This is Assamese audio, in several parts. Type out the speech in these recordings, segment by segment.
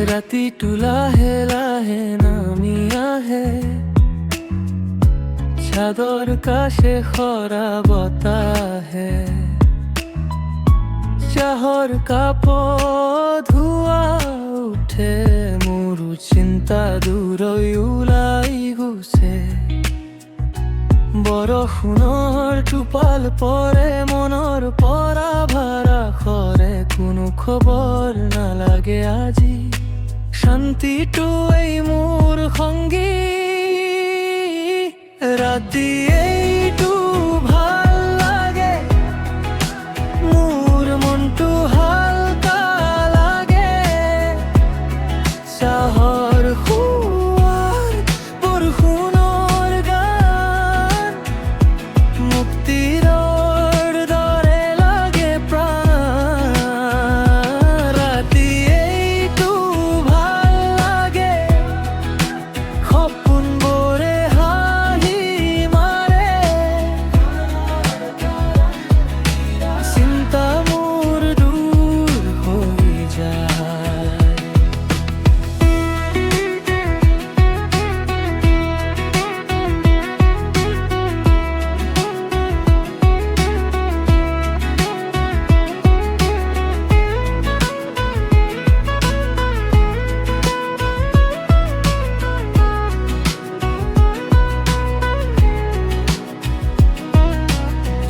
ৰাতিটো লাহে লাহে নামি আহে, চাদৰ কাষে সৰা বতাহে, চাহৰ কাপত ধোৱা উঠে, মোৰো চিন্তা দূৰৈ ওলাই গুছে। বৰষুণৰ টোপাল পৰে মনৰ পৰা ভাৰা সৰে, কোনো খবৰ নালাগে আজি, শান্তিটোৱেই মোৰ সংগী। ৰাতি এইটো ভাল লাগে, মোৰ মনটো হালকা লাগে, চাহৰ সোৱাদ বৰষুণৰ গান, মুক্তিৰ দৰে লাগে প্ৰাণ। ৰাতি এইটো ভাল লাগে, সপোনবোৰে হাঁহি মাৰে, চিন্তা মোৰ দূৰ হৈ যায়।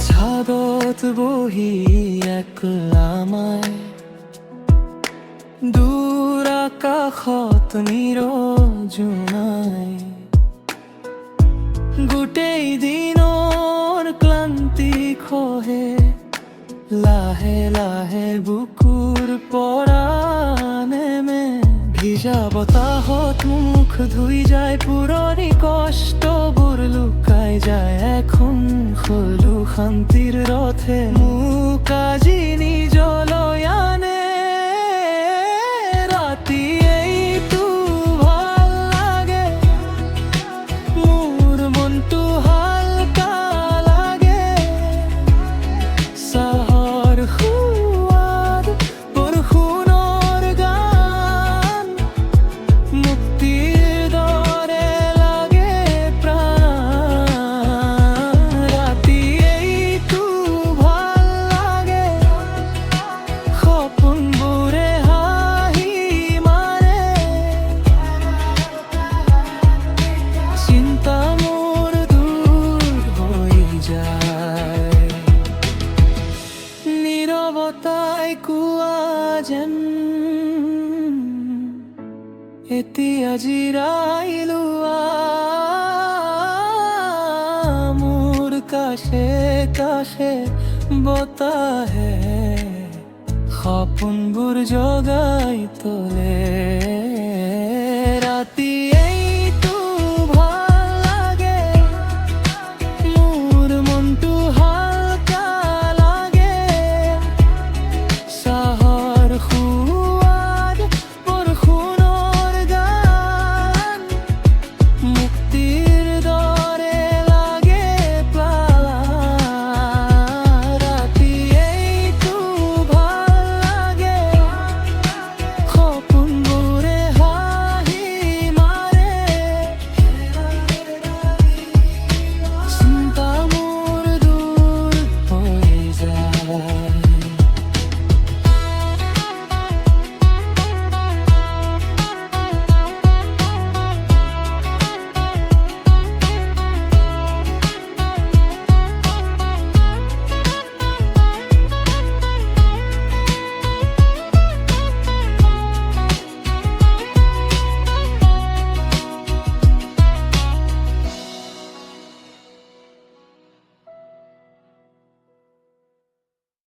ছাদত বহি একলা মই, দূৰ আকাশত নিৰজনাই, গোটেই দিনৰ ক্লান্তি খহে, লাহে লাহে বুকুৰ পৰা নেমে, ভিজা বতাহত মুখ ধুই যায়, পুৰণি কষ্টবোৰ লুকাই যায়, এখন হলো শান্তিৰ ৰথে মোক আজি নিজলৈ আনে। ৰাতি এইটো ভাল লাগে, মোৰ মনটো হালকা লাগে, চাহৰ সোৱাদ বৰষুণৰ গান, মুক্তিৰ দৰে লাগে প্ৰাণ। ৰাতি এইটো ভাল লাগে, সপোনবোৰে হাঁহি মাৰে, চিন্তা মোৰ দূৰ হৈ যায়। নীৰৱতাই কোৱা যেন এতিয়া জিৰাই লোৱা, মোৰ কাষে কাষে বতাহে সপোনবোৰ জগাই তোলে।